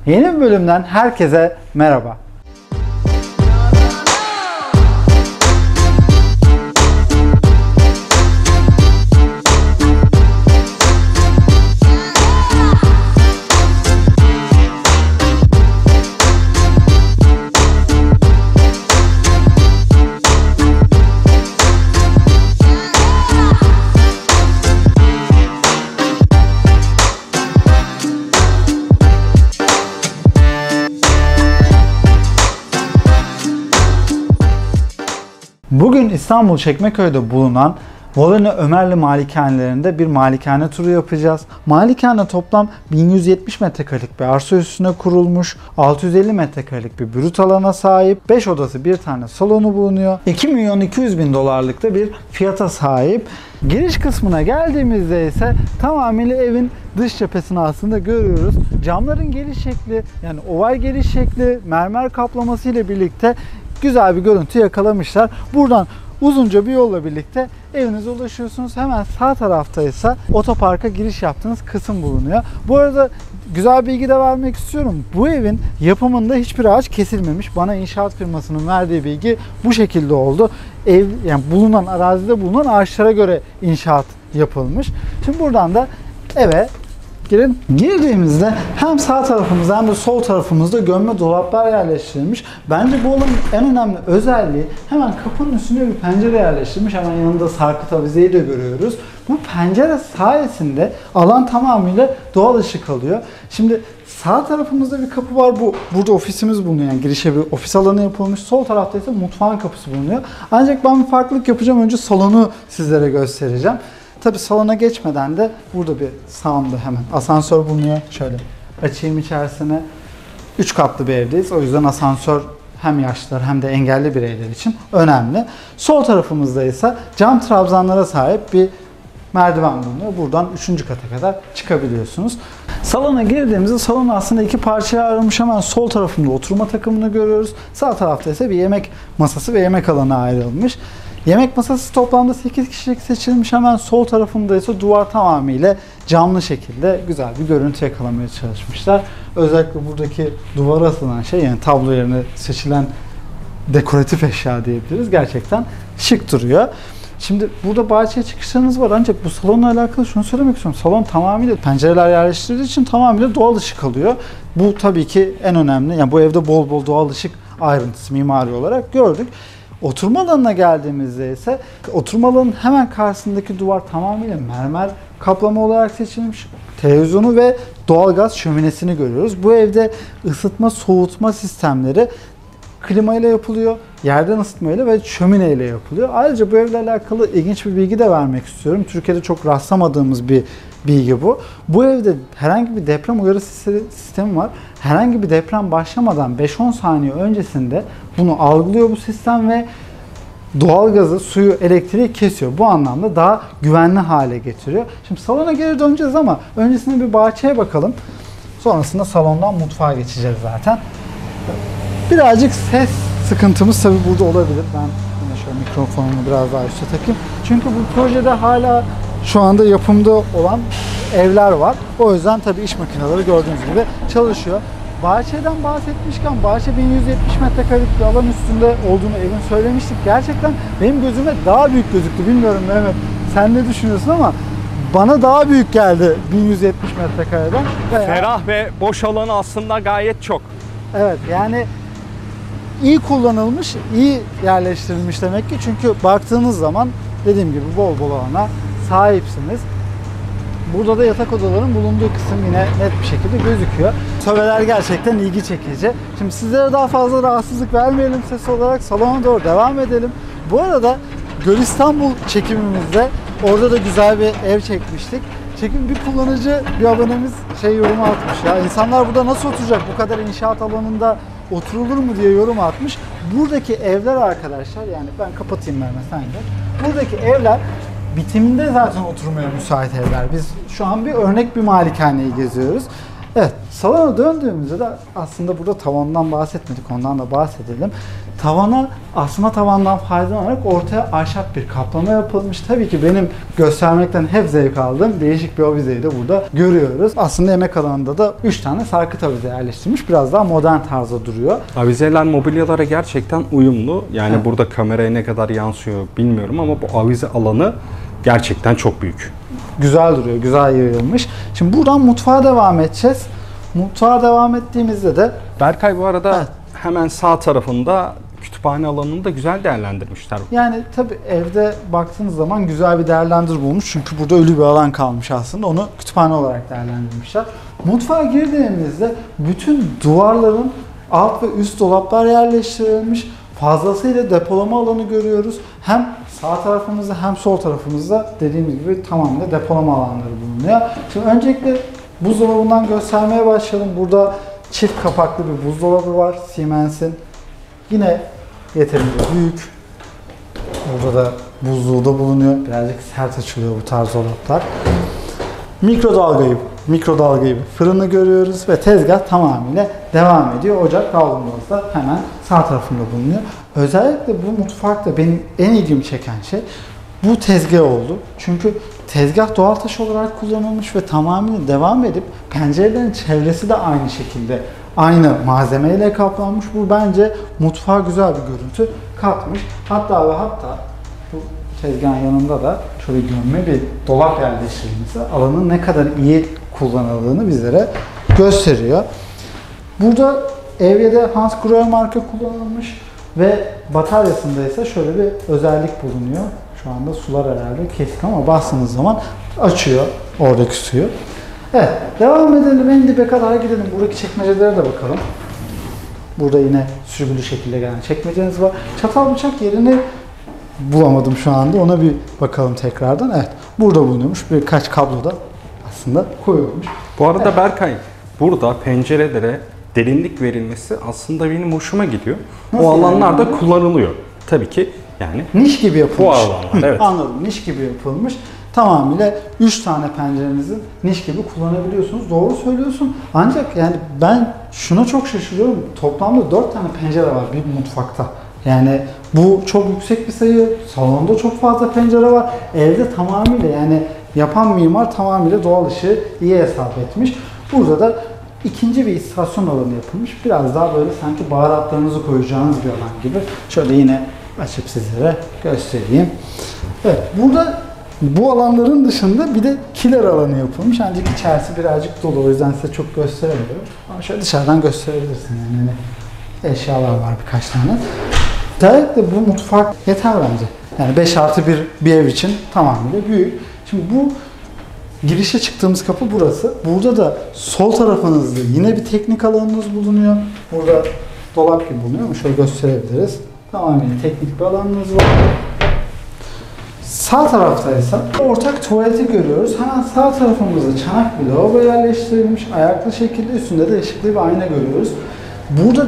Yeni bir bölümden herkese merhaba. Bugün İstanbul Çekmeköy'de bulunan Volane Ömerli malikanelerinde bir malikane turu yapacağız. Malikane toplam 1170 metrekarelik bir arsa üstüne kurulmuş, 650 metrekarelik bir brüt alana sahip, 5 odası bir tane salonu bulunuyor. 2.200.000 dolarlık da bir fiyata sahip. Giriş kısmına geldiğimizde ise tamamıyla evin dış cephesini aslında görüyoruz. Camların geliş şekli, yani oval geliş şekli, mermer kaplaması ile birlikte güzel bir görüntü yakalamışlar. Buradan uzunca bir yolla birlikte evinize ulaşıyorsunuz. Hemen sağ tarafta ise otoparka giriş yaptığınız kısım bulunuyor. Bu arada güzel bilgi de vermek istiyorum. Bu evin yapımında hiçbir ağaç kesilmemiş. Bana inşaat firmasının verdiği bilgi bu şekilde oldu. Ev, yani bulunan arazide bulunan ağaçlara göre inşaat yapılmış. Şimdi buradan da eve girelim. Girdiğimizde hem sağ tarafımızda hem de sol tarafımızda gömme dolaplar yerleştirilmiş. Bence bu alanın en önemli özelliği, hemen kapının üstüne bir pencere yerleştirilmiş. Hemen yanında sarkıt avizeyi de görüyoruz. Bu pencere sayesinde alan tamamıyla doğal ışık alıyor. Şimdi sağ tarafımızda bir kapı var. Burada ofisimiz bulunuyor. Yani girişe bir ofis alanı yapılmış. Sol tarafta ise mutfağın kapısı bulunuyor. Ancak ben bir farklılık yapacağım. Önce salonu sizlere göstereceğim. Tabi salona geçmeden de burada bir sağımda hemen asansör bulunuyor. Şöyle açayım içerisine. 3 katlı bir evdeyiz. O yüzden asansör hem yaşlılar hem de engelli bireyler için önemli. Sol tarafımızda ise cam trabzanlara sahip bir merdiven bulunuyor. Buradan 3. kata kadar çıkabiliyorsunuz. Salona girdiğimizde salon aslında iki parçaya ayrılmış. Hemen sol tarafında oturma takımını görüyoruz. Sağ tarafta ise bir yemek masası ve yemek alanı ayrılmış. Yemek masası toplamda 8 kişilik seçilmiş. Hemen sol tarafında ise duvar tamamıyla camlı şekilde güzel bir görüntü yakalamaya çalışmışlar. Özellikle buradaki duvara asılan şey, yani tablo yerine seçilen dekoratif eşya diyebiliriz. Gerçekten şık duruyor. Şimdi burada bahçeye çıkışlarınız var, ancak bu salonla alakalı şunu söylemek istiyorum. Salon tamamıyla pencereler yerleştirildiği için tamamıyla doğal ışık alıyor. Bu tabii ki en önemli. Yani bu evde bol bol doğal ışık ayrıntısı mimari olarak gördük. Oturma alanına geldiğimizde ise oturma alanının hemen karşısındaki duvar tamamıyla mermer kaplama olarak seçilmiş. Televizyonu ve doğalgaz şöminesini görüyoruz. Bu evde ısıtma, soğutma sistemleri klima ile yapılıyor, yerden ısıtma ile ve şömine ile yapılıyor. Ayrıca bu evle alakalı ilginç bir bilgi de vermek istiyorum. Türkiye'de çok rastlamadığımız bir bilgi bu. Bu evde herhangi bir deprem uyarı sistemi var. Herhangi bir deprem başlamadan 5-10 saniye öncesinde bunu algılıyor bu sistem ve doğalgazı, suyu, elektriği kesiyor. Bu anlamda daha güvenli hale getiriyor. Şimdi salona geri döneceğiz ama öncesinde bir bahçeye bakalım. Sonrasında salondan mutfağa geçeceğiz zaten. Birazcık ses sıkıntımız tabii burada olabilir. Ben yine şöyle mikrofonumu biraz daha üste takayım. Çünkü bu projede hala şu anda yapımda olan evler var. O yüzden tabii iş makineleri gördüğünüz gibi çalışıyor. Bahçeden bahsetmişken bahçe 1170 metrekarelik bir alan üstünde olduğunu evin söylemiştik. Gerçekten benim gözüme daha büyük gözüktü. Bilmiyorum Mehmet, sen ne düşünüyorsun ama bana daha büyük geldi 1170 metrekareden. Ferah ve boş alanı aslında gayet çok. Evet, yani iyi kullanılmış, iyi yerleştirilmiş demek ki. Çünkü baktığınız zaman dediğim gibi bol bol alana sahipsiniz. Burada da yatak odalarının bulunduğu kısım yine net bir şekilde gözüküyor. Sobeler gerçekten ilgi çekici. Şimdi sizlere daha fazla rahatsızlık vermeyelim ses olarak. Salona doğru devam edelim. Bu arada Göl İstanbul çekimimizde orada da güzel bir ev çekmiştik. Çekim bir kullanıcı, bir abonemiz yorum atmış ya. İnsanlar burada nasıl oturacak? Bu kadar inşaat alanında oturulur mu diye yorum atmış. Buradaki evler arkadaşlar, yani ben kapatayım sen de. Buradaki evler bitiminde zaten oturmaya müsait evler. Biz şu an bir örnek bir malikaneyi geziyoruz. Evet, salona döndüğümüzde de aslında burada tavandan bahsetmedik, ondan da bahsedelim. Tavana asma tavandan faydalanarak ortaya ahşap bir kaplama yapılmış. Tabii ki benim göstermekten hep zevk aldığım değişik bir avizeyi de burada görüyoruz. Aslında yemek alanında da 3 tane sarkıt avize yerleştirmiş. Biraz daha modern tarzda duruyor. Avizeler mobilyalara gerçekten uyumlu. Yani Evet. burada kameraya ne kadar yansıyor bilmiyorum ama bu avize alanı gerçekten çok büyük. Güzel duruyor, güzel yayılmış. Şimdi buradan mutfağa devam edeceğiz. Mutfağa devam ettiğimizde de Berkay bu arada Evet. hemen sağ tarafında kütüphane alanını da güzel değerlendirmişler. yani tabii evde baktığınız zaman güzel bir değerlendirme olmuş. Çünkü burada ölü bir alan kalmış aslında. Onu kütüphane olarak değerlendirmişler. Mutfağa girdiğimizde bütün duvarların alt ve üst dolaplar yerleştirilmiş. Fazlasıyla depolama alanı görüyoruz. Hem sağ tarafımızda hem sol tarafımızda dediğimiz gibi tamamıyla depolama alanları bulunuyor. Şimdi öncelikle buzdolabından göstermeye başlayalım. Burada çift kapaklı bir buzdolabı var Siemens'in. Yine yeterince büyük. Burada da buzluğu da bulunuyor. Birazcık sert açılıyor bu tarz dolaplar. Mikrodalga gibi fırını görüyoruz ve tezgah tamamıyla devam ediyor. Ocak kavrulması da hemen sağ tarafında bulunuyor. Özellikle bu mutfakta benim en ilgimi çeken şey bu tezgah oldu. Çünkü tezgah doğal taş olarak kullanılmış ve tamamıyla devam edip pencerelerin çevresi de aynı şekilde aynı malzemeyle kaplanmış. Bu bence mutfağa güzel bir görüntü katmış. Hatta ve hatta bu tezgahın yanında da şöyle gömme bir dolap yerleştirilmesi alanın ne kadar iyi kullanıldığını bizlere gösteriyor. Burada evyede Hans Grohe marka kullanılmış ve bataryasında ise şöyle bir özellik bulunuyor. Şu anda sular herhalde kesik ama bastığınız zaman açıyor oradaki suyu. Evet, devam edelim, en dibe kadar gidelim. Buradaki çekmecelere de bakalım. Burada yine sürgülü şekilde gelen çekmeceniz var. Çatal bıçak yerini bulamadım şu anda. Ona bir bakalım tekrardan. Evet, burada bulunuyormuş. Birkaç kablo da aslında koyulmuş. Bu arada Berkay, burada pencerelere derinlik verilmesi aslında benim hoşuma gidiyor. Nasıl o alanlar yani? da kullanılıyor. Tabii ki yani Niş gibi yapılmış. bu alanlar, evet. Anladım, niş gibi yapılmış. Tamamıyla 3 tane pencerenizin niş gibi kullanabiliyorsunuz. Doğru söylüyorsun. Ancak yani ben şuna çok şaşırıyorum. Toplamda 4 tane pencere var bir mutfakta. Yani bu çok yüksek bir sayı. Salonda çok fazla pencere var. Evde tamamıyla yani yapan mimar tamamıyla doğal ışığı iyi hesap etmiş. Burada da ikinci bir istasyon alanı yapılmış. Biraz daha böyle sanki baharatlarınızı koyacağınız bir alan gibi. Şöyle yine açıp sizlere göstereyim. Evet, burada bu alanların dışında bir de kiler alanı yapılmış. Ancak içerisi birazcık dolu. O yüzden size çok gösteremiyorum. Ama şöyle dışarıdan gösterebilirsin. Yani eşyalar var birkaç tane. Özellikle bu mutfak yeter bence. Yani 5+1 bir ev için tamamıyla büyük. Şimdi bu girişe çıktığımız kapı burası. Burada da sol tarafınızda yine bir teknik alanınız bulunuyor. Burada dolap gibi bulunuyor ama şöyle gösterebiliriz. Tamamen teknik bir alanınız var. Sağ tarafta ise ortak tuvaleti görüyoruz. Hemen sağ tarafımızda çanak bir lavabo yerleştirilmiş. Ayaklı şekilde üstünde de ışıklı bir ayna görüyoruz. Burada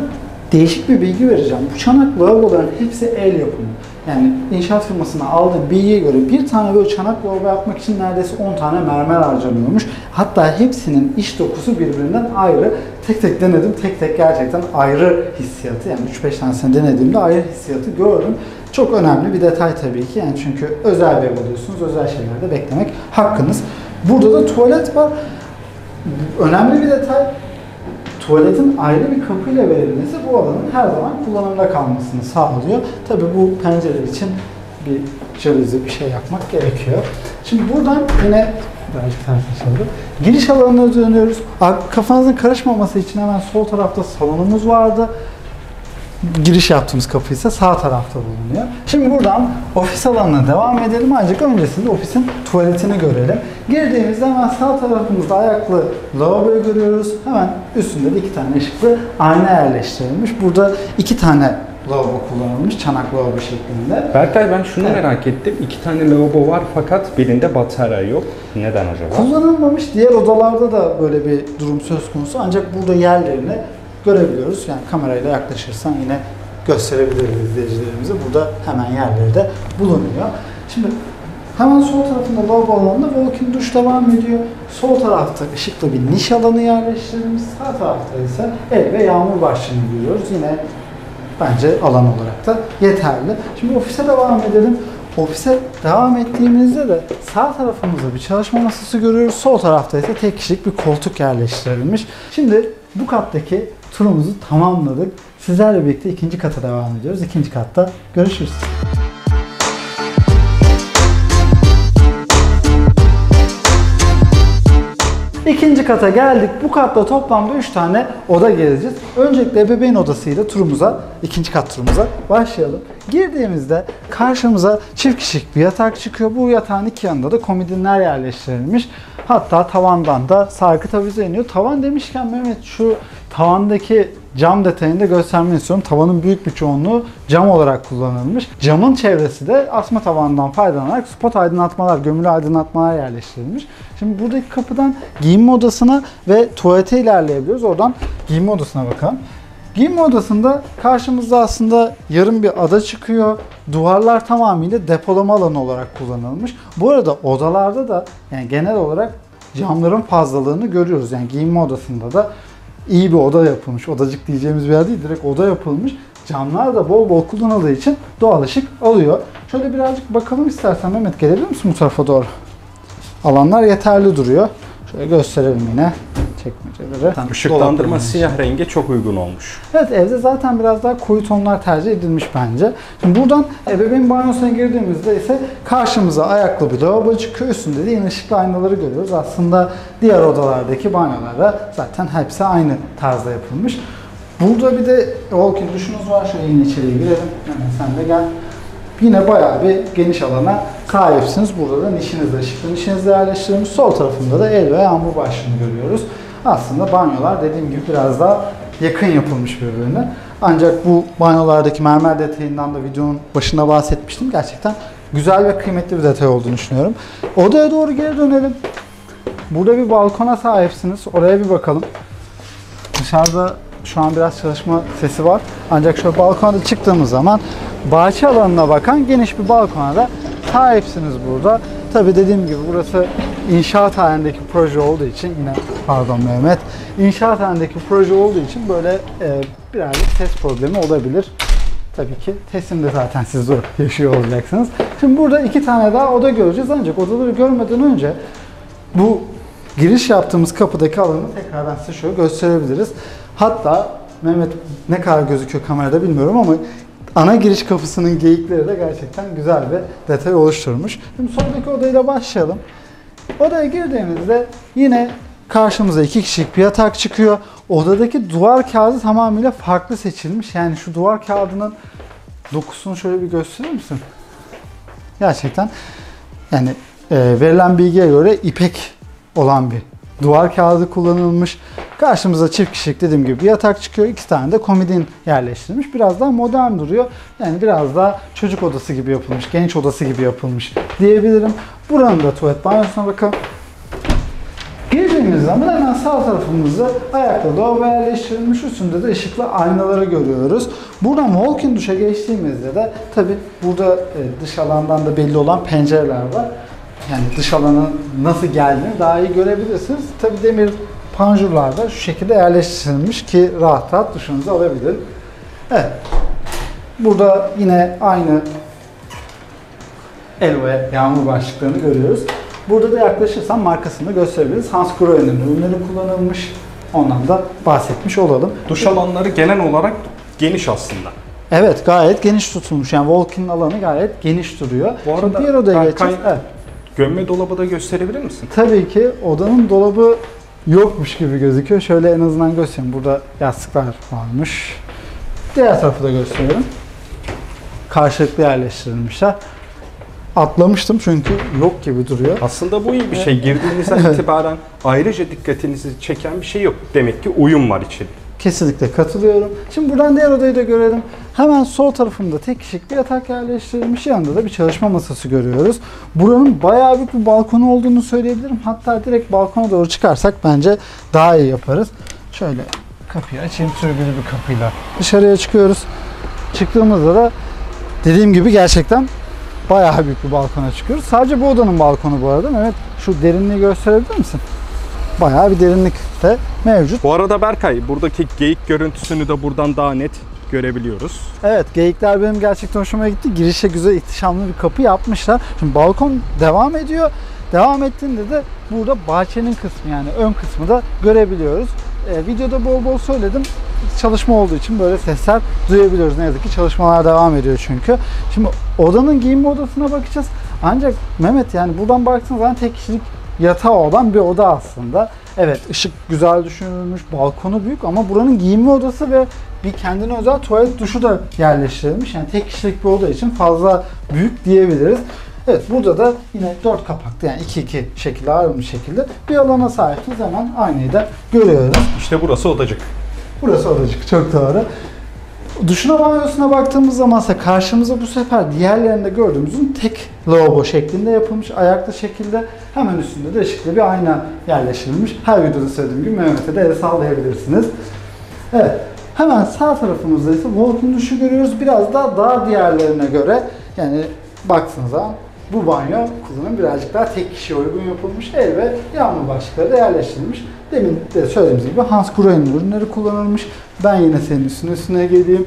değişik bir bilgi vereceğim. Bu çanak lavaboların hepsi el yapımı. Yani inşaat firmasına aldığım bilgiye göre bir tane böyle çanak lavabo yapmak için neredeyse 10 tane mermer harcanıyormuş. Hatta hepsinin iç dokusu birbirinden ayrı. Tek tek denedim. Tek tek gerçekten ayrı hissiyatı. Yani 3-5 tanesini denediğimde ayrı hissiyatı gördüm. Çok önemli bir detay tabii ki. Yani çünkü özel bir ev alıyorsunuz. Özel şeylerde beklemek hakkınız. Burada da tuvalet var. Önemli bir detay. Tuvaletin ayrı bir kapıyla verilmesi bu alanın her zaman kullanımda kalmasını sağlıyor. Tabii bu pencere için bir jaluzi bir şey yapmak gerekiyor. Şimdi buradan yine birazcık ters açıldı. Giriş alanına dönüyoruz. Kafanızın karışmaması için hemen sol tarafta salonumuz vardı. Giriş yaptığımız kapı ise sağ tarafta bulunuyor. Şimdi buradan ofis alanına devam edelim. Ancak öncesinde ofisin tuvaletini görelim. Girdiğimizde hemen sağ tarafımızda ayaklı lavaboyu görüyoruz. Hemen üstünde de 2 tane ışıklı ayna yerleştirilmiş. Burada 2 tane lavabo kullanılmış. Çanak lavabo şeklinde. Berkay, ben şunu merak ettim. 2 tane lavabo var fakat birinde batarya yok. Neden acaba? Kullanılmamış. Diğer odalarda da böyle bir durum söz konusu. Ancak burada yerlerini görebiliyoruz. Yani kamerayla yaklaşırsan yine gösterebiliriz izleyicilerimize. Burada hemen yerleri de bulunuyor. Şimdi Hemen sol tarafında lavabo alanında walk-in duş devam ediyor. Sol tarafta ışıklı bir niş alanı yerleştirilmiş. Sağ tarafta ise el ve yağmur başlığını görüyoruz. Yine bence alan olarak da yeterli. Şimdi ofise devam edelim. Ofise devam ettiğimizde de sağ tarafımızda bir çalışma masası görüyoruz. Sol tarafta ise tek kişilik bir koltuk yerleştirilmiş. Şimdi bu kattaki turumuzu tamamladık. Sizlerle birlikte ikinci kata devam ediyoruz. İkinci katta görüşürüz. İkinci kata geldik. Bu katta toplamda 3 tane oda gezeceğiz. Öncelikle ebeveyn odasıyla turumuza, ikinci kat turumuza başlayalım. Girdiğimizde karşımıza çift kişilik bir yatak çıkıyor. Bu yatağın iki yanında da komodinler yerleştirilmiş. Hatta tavandan da sarkıt avize iniyor. Tavan demişken Mehmet, şu tavandaki cam detayını da göstermeni istiyorum. Tavanın büyük bir çoğunluğu cam olarak kullanılmış. Camın çevresi de asma tavandan faydalanarak spot aydınlatmalar, gömülü aydınlatmalar yerleştirilmiş. Şimdi buradaki kapıdan giyinme odasına ve tuvalete ilerleyebiliyoruz. Oradan giyinme odasına bakalım. Giyinme odasında karşımızda aslında yarım bir ada çıkıyor. Duvarlar tamamıyla depolama alanı olarak kullanılmış. Bu arada odalarda da yani genel olarak camların fazlalığını görüyoruz. Yani giyinme odasında da iyi bir oda yapılmış. Odacık diyeceğimiz bir yer değil, direkt oda yapılmış. Camlar da bol bol kullanıldığı için doğal ışık alıyor. Şöyle birazcık bakalım istersen Mehmet, gelebilir misin bu tarafa doğru? Alanlar yeterli duruyor. Şöyle gösterelim yine çekmeceleri. Işıklandırma siyah renge çok uygun olmuş. Evet, evde zaten biraz daha koyu tonlar tercih edilmiş bence. Şimdi buradan ebeveyn banyosuna girdiğimizde ise karşımıza ayaklı bir lavabo çıkıyor. Üstünde de yine ışıklı aynaları görüyoruz. Aslında diğer odalardaki banyolarda zaten hepsi aynı tarzda yapılmış. Burada bir de walk-in duşumuz var. Şöyle yine içeriye girelim. Hemen sen de gel. Yine bayağı bir geniş alana sahipsiniz. Burada da nişinizde, ışıklı nişinizde yerleştirilmiş. Sol tarafında da el ve yağmur başlığını görüyoruz. Aslında banyolar dediğim gibi biraz daha yakın yapılmış birbirine. Ancak bu banyolardaki mermer detayından da videonun başında bahsetmiştim. Gerçekten güzel ve kıymetli bir detay olduğunu düşünüyorum. Odaya doğru geri dönelim. Burada bir balkona sahipsiniz. Oraya bir bakalım. Dışarıda şu an biraz çalışma sesi var. Ancak şöyle balkona çıktığımız zaman bahçe alanına bakan geniş bir balkona da sahipsiniz burada. Tabi dediğim gibi burası inşaat halindeki proje olduğu için yine pardon Mehmet, inşaat halindeki proje olduğu için böyle birazcık ses problemi olabilir. Tabii ki teslimde zaten siz de yaşıyor olacaksınız. Şimdi burada iki tane daha oda göreceğiz, ancak odaları görmeden önce bu giriş yaptığımız kapıdaki alanı tekrardan size şöyle gösterebiliriz. Hatta Mehmet ne kadar gözüküyor kamerada bilmiyorum ama ana giriş kapısının geyikleri de gerçekten güzel bir detay oluşturmuş. Şimdi soldaki odayla başlayalım. Odaya girdiğimizde yine karşımıza iki kişilik bir yatak çıkıyor. Odadaki duvar kağıdı tamamıyla farklı seçilmiş. Yani şu duvar kağıdının dokusunu şöyle bir gösterir misin? Gerçekten yani verilen bilgiye göre ipek olan bir duvar kağıdı kullanılmış. Karşımıza çift kişilik dediğim gibi bir yatak çıkıyor. 2 tane de komodin yerleştirilmiş. Biraz daha modern duruyor. Yani biraz daha çocuk odası gibi yapılmış, genç odası gibi yapılmış diyebilirim. Buranın da tuvalet banyosuna bakalım. Girdiğimiz zaman hemen sağ tarafımızda ayaklı lavabo yerleştirilmiş. Üstünde de ışıklı aynaları görüyoruz. Buradan walk-in duşa geçtiğimizde de tabi burada dış alandan da belli olan pencereler var. Yani dış alanın nasıl geldiğini daha iyi görebilirsiniz. Tabi demir panjurlar da şu şekilde yerleştirilmiş ki rahat rahat duşunuzu alabilir. Evet. Burada yine aynı el ve yağmur başlıklarını görüyoruz. Burada da yaklaşırsam markasını da gösterebiliriz. Hansgrohe'nin ürünleri kullanılmış. Ondan da bahsetmiş olalım. Duş alanları genel olarak geniş aslında. Evet, gayet geniş tutulmuş. Yani walk-in alanı gayet geniş duruyor. Bu arada şimdi diğer odaya geçeceğiz. Evet. Gömme dolabı da gösterebilir misin? Tabii ki odanın dolabı yokmuş gibi gözüküyor. Şöyle en azından göstereyim. Burada yastıklar varmış. Diğer tarafı da gösterelim. Karşılıklı yerleştirilmişler. Atlamıştım çünkü yok gibi duruyor. Aslında bu iyi bir şey. Girdiğinizden itibaren ayrıca dikkatinizi çeken bir şey yok. Demek ki uyum var içinde. Kesinlikle katılıyorum. Şimdi buradan diğer odayı da görelim. Hemen sol tarafında tek kişilik bir yatak yerleştirilmiş. Yanında da bir çalışma masası görüyoruz. Buranın bayağı büyük bir balkonu olduğunu söyleyebilirim. Hatta direkt balkona doğru çıkarsak bence daha iyi yaparız. Şöyle kapıyı açayım, sürgülü bir kapıyla dışarıya çıkıyoruz. Çıktığımızda da dediğim gibi gerçekten bayağı büyük bir balkona çıkıyoruz. Sadece bu odanın balkonu bu arada. Evet, şu derinliği gösterebilir misin? Bayağı bir derinlik de mevcut. Bu arada Berkay, buradaki geyik görüntüsünü de buradan daha net görebiliyoruz. Evet, geyikler benim gerçekten hoşuma gitti. Girişe güzel, ihtişamlı bir kapı yapmışlar. Şimdi balkon devam ediyor. Devam ettiğinde de burada bahçenin kısmı, yani ön kısmı da görebiliyoruz. Videoda bol bol söyledim. Çalışma olduğu için böyle sesler duyabiliyoruz. Ne yazık ki çalışmalar devam ediyor çünkü. Şimdi odanın giyinme odasına bakacağız. Ancak Mehmet, yani buradan baktığınız zaman tek kişilik yatağı olan bir oda aslında. Evet, ışık güzel düşünülmüş, balkonu büyük ama buranın giyinme odası ve bir kendine özel tuvalet duşu da yerleştirilmiş. Yani tek kişilik bir oda için fazla büyük diyebiliriz. Evet, burada da yine 4 kapaklı, yani 2-2 şekilde, ayrılmış şekilde bir alana sahibiz. Hemen aynayı da görüyoruz. İşte burası odacık. Burası odacık, çok doğru. Duşuna, banyosuna baktığımız zaman ise karşımıza bu sefer diğerlerinde gördüğümüzün tek lavabo şeklinde yapılmış, ayaklı şekilde. Hemen üstünde de ışıklı bir ayna yerleştirilmiş. Her videoda söylediğim gibi Mehmet'e de el sallayabilirsiniz. Evet, hemen sağ tarafımızda ise walk-in duşu görüyoruz. Biraz daha dar diğerlerine göre, yani baktığınız zaman bu banyo kullanım birazcık daha tek kişiye uygun yapılmış. El ve yağmur başlıkları da yerleştirilmiş. Demin de söylediğimiz gibi Hans Grohe'nin ürünleri kullanılmış. Ben yine senin üstüne geleyim.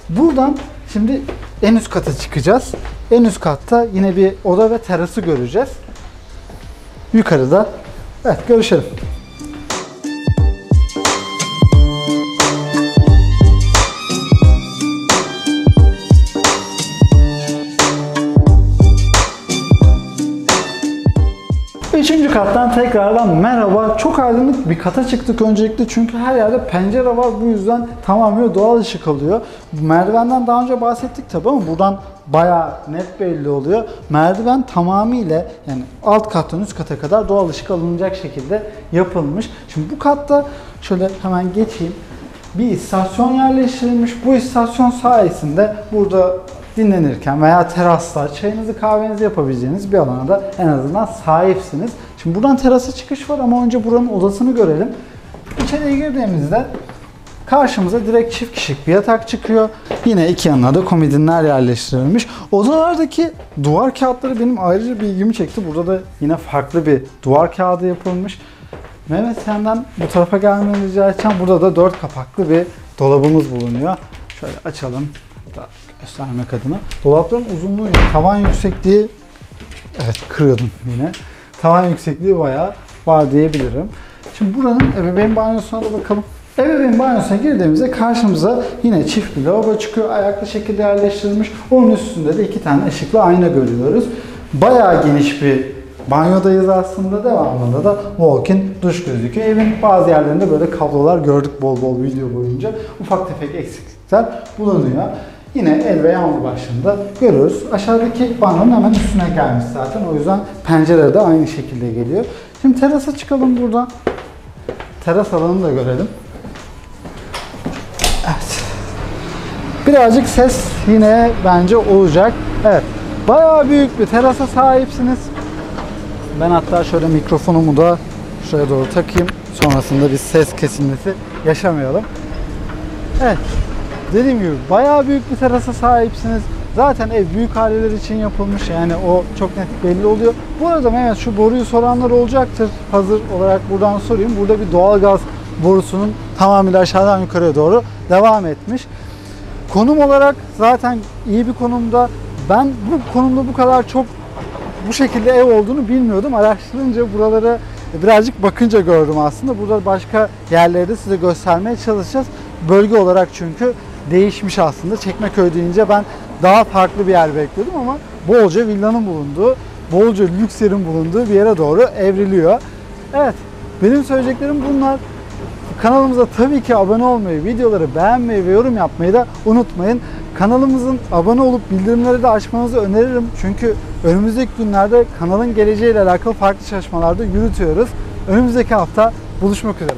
Buradan şimdi en üst kata çıkacağız. En üst katta yine bir oda ve terası göreceğiz. Yukarıda. Evet, görüşelim. Üçüncü kattan tekrardan merhaba. Çok aydınlık bir kata çıktık öncelikle çünkü her yerde pencere var. Bu yüzden tamamen doğal ışık alıyor. Merdivenden daha önce bahsettik tabi ama buradan bayağı net belli oluyor. Merdiven tamamıyla, yani alt kattan üst kata kadar doğal ışık alınacak şekilde yapılmış. Şimdi bu katta şöyle hemen geçeyim. Bir istasyon yerleştirilmiş. Bu istasyon sayesinde burada dinlenirken veya terasta çayınızı kahvenizi yapabileceğiniz bir alana da en azından sahipsiniz. Şimdi buradan terasa çıkış var ama önce buranın odasını görelim. İçeriye girdiğimizde karşımıza direkt çift kişilik bir yatak çıkıyor. Yine iki yanına da komodinler yerleştirilmiş. Odalardaki duvar kağıtları benim ayrıca bir ilgimi çekti. Burada da yine farklı bir duvar kağıdı yapılmış. Mehmet, senden bu tarafa gelmeni rica edeceğim. Burada da 4 kapaklı bir dolabımız bulunuyor. Şöyle açalım da göstermek adına. Dolapların uzunluğu, tavan yüksekliği, evet kırıyordum yine. Tavan yüksekliği bayağı var diyebilirim. Şimdi buranın ebeveyn banyosuna da bakalım. Ebeveyn banyosuna girdiğimizde karşımıza yine çift bir lavabo çıkıyor. Ayaklı şekilde yerleştirilmiş. Onun üstünde de 2 tane ışıklı ayna görüyoruz. Bayağı geniş bir banyodayız aslında. Devamında da walk-in duş gözüküyor. Evin bazı yerlerinde böyle kablolar gördük bol bol video boyunca. Ufak tefek eksiklikler bulunuyor. Yine el ve yağmur başlığında görüyoruz. Aşağıdaki banyonun hemen üstüne gelmiş zaten. O yüzden pencere de aynı şekilde geliyor. Şimdi terasa çıkalım buradan. Teras alanını da görelim. Evet. Birazcık ses yine bence olacak. Evet. Bayağı büyük bir terasa sahipsiniz. Ben hatta şöyle mikrofonumu da şuraya doğru takayım. Sonrasında bir ses kesilmesi yaşamayalım. Evet. Dediğim gibi bayağı büyük bir terasa sahipsiniz. Zaten ev büyük aileler için yapılmış. Yani o çok net belli oluyor. Bu arada Mehmet, şu boruyu soranlar olacaktır. Hazır olarak buradan sorayım. Burada bir doğalgaz borusunun tamamıyla aşağıdan yukarıya doğru devam etmiş. Konum olarak zaten iyi bir konumda. Ben bu konumda bu kadar çok bu şekilde ev olduğunu bilmiyordum. Araştırınca buralara birazcık bakınca gördüm aslında. Burada başka yerleri de size göstermeye çalışacağız. Bölge olarak çünkü değişmiş aslında. Çekmeköy deyince ben daha farklı bir yer bekliyordum ama bolca villanın bulunduğu, bolca lüks yerin bulunduğu bir yere doğru evriliyor. Evet, benim söyleyeceklerim bunlar. Kanalımıza tabii ki abone olmayı, videoları beğenmeyi ve yorum yapmayı da unutmayın. Kanalımızın abone olup bildirimleri de açmanızı öneririm. Çünkü önümüzdeki günlerde kanalın geleceğiyle alakalı farklı çalışmalar da yürütüyoruz. Önümüzdeki hafta buluşmak üzere.